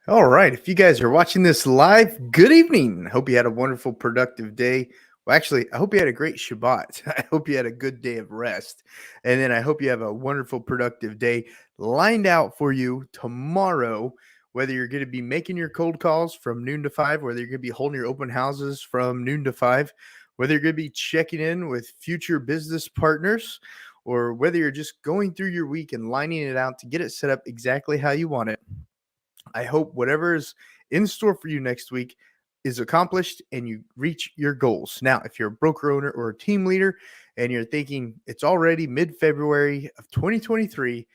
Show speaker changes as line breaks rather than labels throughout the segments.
All right. If you guys are watching this live, good evening. Hope you had a wonderful, productive day. Well, actually, I hope you had a great Shabbat. I hope you had a good day of rest. And then I hope you have a wonderful, productive day lined out for you tomorrow. Whether you're going to be making your cold calls from noon to 5, whether you're going to be holding your open houses from noon to 5, whether you're going to be checking in with future business partners, or whether you're just going through your week and lining it out to get it set up exactly how you want it. I hope whatever is in store for you next week is accomplished and you reach your goals. Now, if you're a broker owner or a team leader and you're thinking it's already mid February of 2023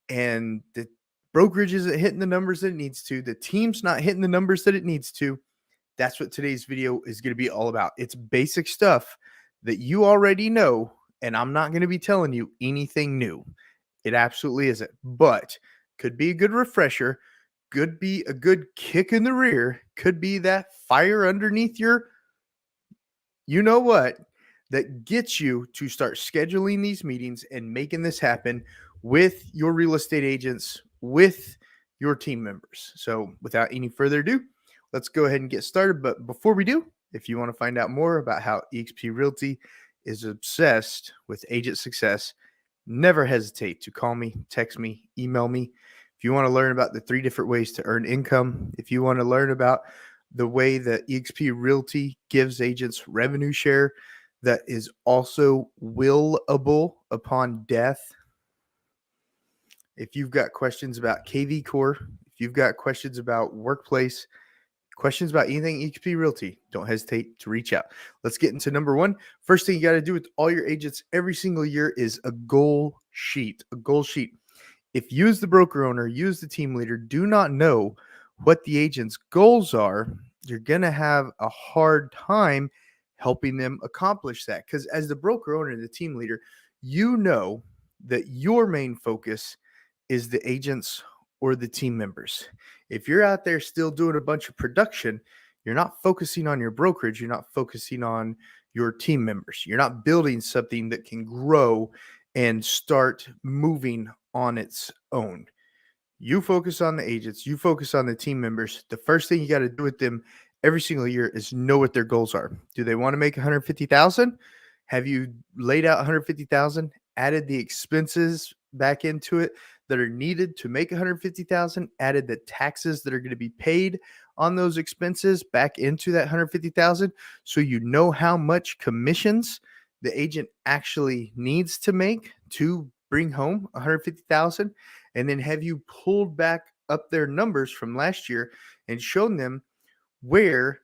and the brokerage isn't hitting the numbers that it needs to, the team's not hitting the numbers that it needs to, that's what today's video is going to be all about. It's basic stuff that you already know, and I'm not going to be telling you anything new. It absolutely isn't, but could be a good refresher, could be a good kick in the rear, could be that fire underneath your you know what that gets you to start scheduling these meetings and making this happen with your real estate agents, with your team members. So, without any further ado, let's go ahead and get started. But before we do, if you want to find out more about how eXp Realty is obsessed with agent success, never hesitate to call me, text me, email me. If you want to learn about the 3 different ways to earn income, if you want to learn about the way that eXp Realty gives agents revenue share that is also willable upon death. If you've got questions about KV Core, if you've got questions about workplace, questions about anything eXp Realty, don't hesitate to reach out. Let's get into number one. First thing you got to do with all your agents every single year is a goal sheet. A goal sheet. If you, as the broker owner, you, as the team leader, do not know what the agent's goals are, you're going to have a hard time helping them accomplish that. Because as the broker owner and the team leader, you know that your main focus is the agents or the team members. If you're out there still doing a bunch of production, you're not focusing on your brokerage, you're not focusing on your team members. You're not building something that can grow and start moving on its own. You focus on the agents, you focus on the team members. The first thing you got to do with them every single year is know what their goals are. Do they want to make 150,000? Have you laid out 150,000, added the expenses back into it that are needed to make 150,000, added the taxes that are going to be paid on those expenses back into that 150,000 so you know how much commissions the agent actually needs to make to bring home 150,000? And then have you pulled back up their numbers from last year and shown them where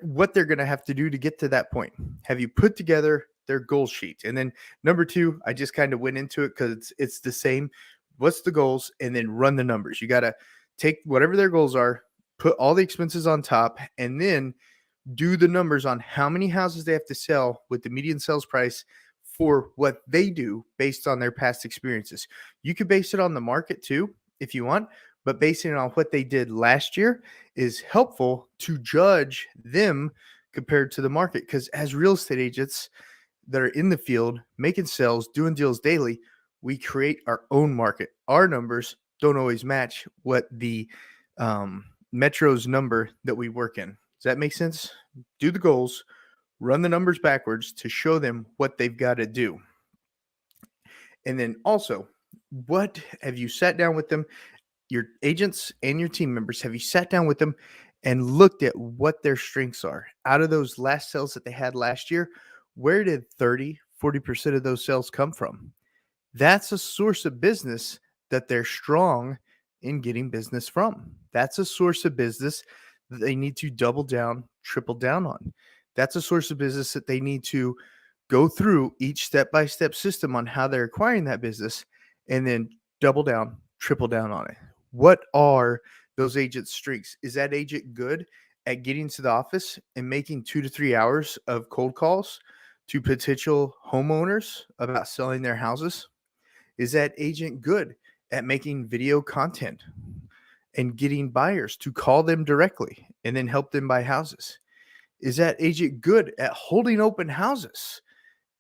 what they're going to have to do to get to that point? Have you put together their goal sheet? And then number 2, I just kind of went into it because it's the same. What's the goals? And then run the numbers. You got to take whatever their goals are, put all the expenses on top, and then do the numbers on how many houses they have to sell with the median sales price for what they do based on their past experiences. You could base it on the market too, if you want, but basing it on what they did last year is helpful to judge them compared to the market. Because as real estate agents that are in the field, making sales, doing deals daily, we create our own market. Our numbers don't always match what the Metro's number that we work in. Does that make sense? Do the goals, run the numbers backwards to show them what they've got to do. And then also, what have you sat down with them, your agents and your team members? Have you sat down with them and looked at what their strengths are? Out of those last sales that they had last year, where did 30-40% of those sales come from? That's a source of business that they're strong in getting business from. That's a source of business that they need to double down, triple down on. That's a source of business that they need to go through each step-by-step system on how they're acquiring that business and then double down, triple down on it. What are those agents' strengths? Is that agent good at getting to the office and making 2 to 3 hours of cold calls to potential homeowners about selling their houses? Is that agent good at making video content and getting buyers to call them directly and then help them buy houses? Is that agent good at holding open houses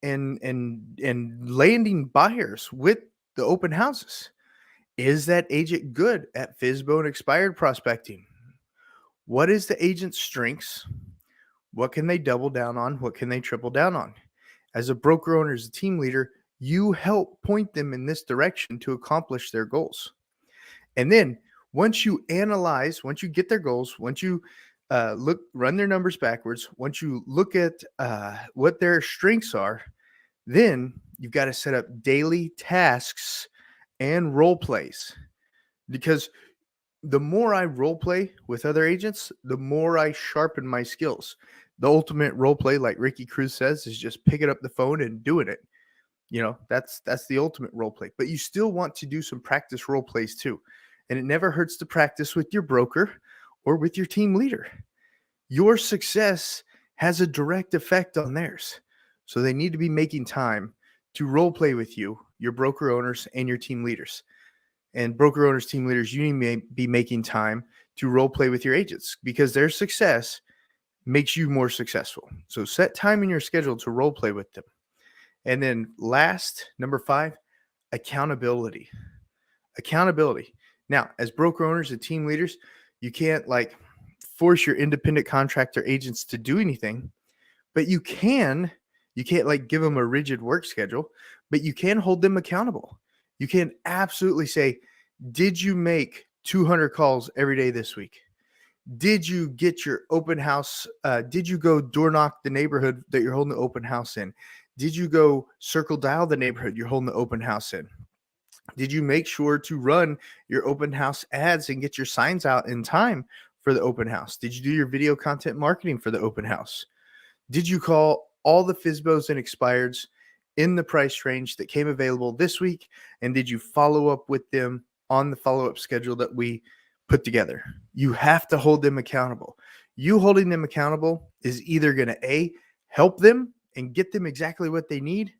and landing buyers with the open houses? Is that agent good at FISBO and expired prospecting? What is the agent's strengths? What can they double down on? What can they triple down on? As a broker owner, as a team leader, you help point them in this direction to accomplish their goals. And then once you analyze, once you get their goals, once you run their numbers backwards, once you look at what their strengths are, then you've got to set up daily tasks and role plays. Because the more I role play with other agents, the more I sharpen my skills. The ultimate role play, like Ricky Cruz says, is just picking up the phone and doing it. That's the ultimate role play. But you still want to do some practice role plays too. And it never hurts to practice with your broker or with your team leader. Your success has a direct effect on theirs. So they need to be making time to role play with you, your broker owners, and your team leaders. And broker owners, team leaders, you need to be making time to role play with your agents because their success makes you more successful. So set time in your schedule to role play with them. And then last, number 5, accountability. Accountability. Now, as broker owners and team leaders, you can't force your independent contractor agents to do anything, but you can't give them a rigid work schedule, but you can hold them accountable. You can absolutely say, did you make 200 calls every day this week? Did you get your open house? Did you go door knock the neighborhood that you're holding the open house in? Did you go circle dial the neighborhood you're holding the open house in? Did you make sure to run your open house ads and get your signs out in time for the open house? Did you do your video content marketing for the open house? Did you call all the FISBOs and expireds in the price range that came available this week? And did you follow up with them on the follow-up schedule that we put together? You have to hold them accountable. You holding them accountable is either going to help them and get them exactly what they need,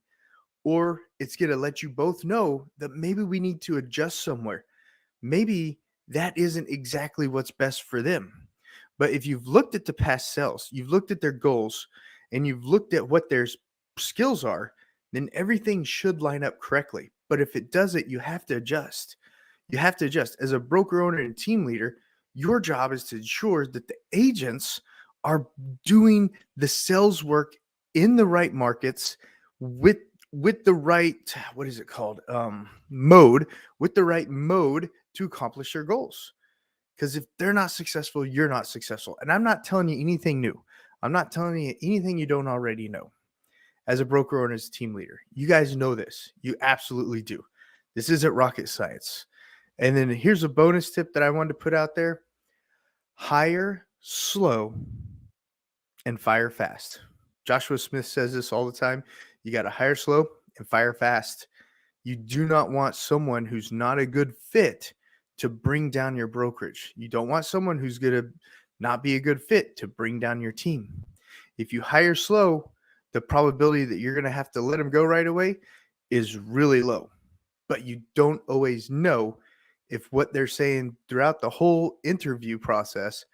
or it's going to let you both know that maybe we need to adjust somewhere. Maybe that isn't exactly what's best for them. But if you've looked at the past sales, you've looked at their goals, and you've looked at what their skills are, then everything should line up correctly. But if it doesn't, you have to adjust. You have to adjust. As a broker owner and team leader, your job is to ensure that the agents are doing the sales work in the right markets with the right, what is it called? Mode, with the right mode to accomplish their goals. Because if they're not successful, you're not successful. And I'm not telling you anything new. I'm not telling you anything you don't already know. As a broker or as a team leader, you guys know this. You absolutely do. This isn't rocket science. And then here's a bonus tip that I wanted to put out there. Hire slow and fire fast. Joshua Smith says this all the time. You got to hire slow and fire fast. You do not want someone who's not a good fit to bring down your brokerage. You don't want someone who's going to not be a good fit to bring down your team. If you hire slow, the probability that you're going to have to let them go right away is really low. But you don't always know if what they're saying throughout the whole interview process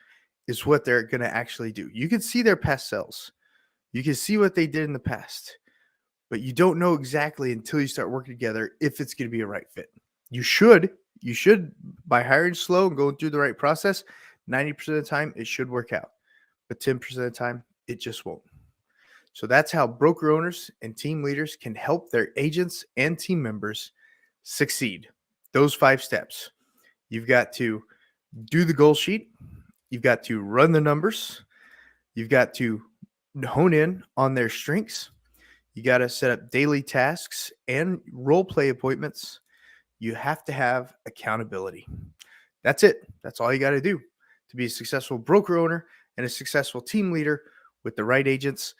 is what they're going to actually do. You can see their past sales. You can see what they did in the past, but you don't know exactly until you start working together if it's going to be a right fit. You should, by hiring slow and going through the right process, 90% of the time, it should work out. But 10% of the time, it just won't. So that's how broker owners and team leaders can help their agents and team members succeed. Those 5 steps. You've got to do the goal sheet. You've got to run the numbers. You've got to hone in on their strengths. You got to set up daily tasks and role play appointments. You have to have accountability. That's it. That's all you got to do to be a successful broker owner and a successful team leader with the right agents.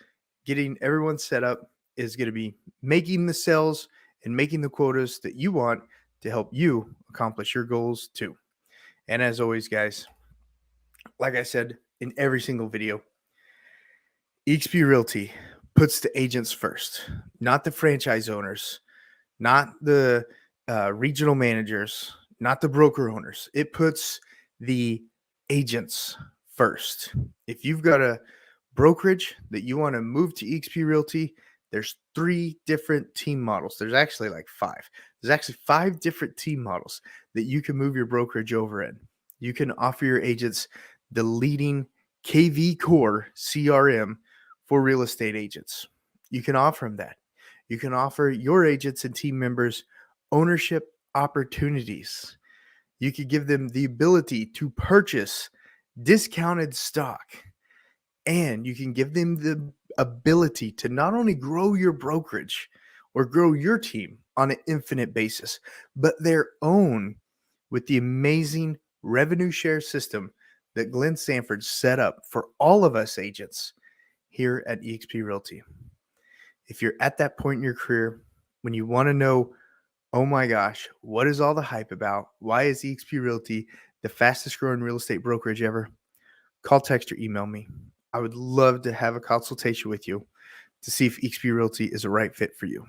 Getting everyone set up is going to be making the sales and making the quotas that you want to help you accomplish your goals too. And as always, guys, like I said in every single video, eXp Realty puts the agents first, not the franchise owners, not the regional managers, not the broker owners. It puts the agents first. If you've got a brokerage that you want to move to eXp Realty, there's 3 different team models. There's actually like 5. There's actually 5 different team models that you can move your brokerage over in. You can offer your agents the leading KV Core CRM for real estate agents. You can offer them that. You can offer your agents and team members ownership opportunities. You could give them the ability to purchase discounted stock, and you can give them the ability to not only grow your brokerage or grow your team on an infinite basis, but their own with the amazing revenue share system that Glenn Sanford set up for all of us agents here at eXp Realty. If you're at that point in your career when you want to know, oh my gosh, what is all the hype about? Why is eXp Realty the fastest growing real estate brokerage ever? Call, text, or email me. I would love to have a consultation with you to see if eXp Realty is a right fit for you.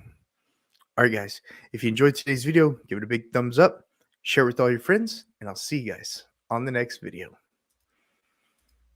All right, guys, if you enjoyed today's video, give it a big thumbs up, share it with all your friends, and I'll see you guys on the next video.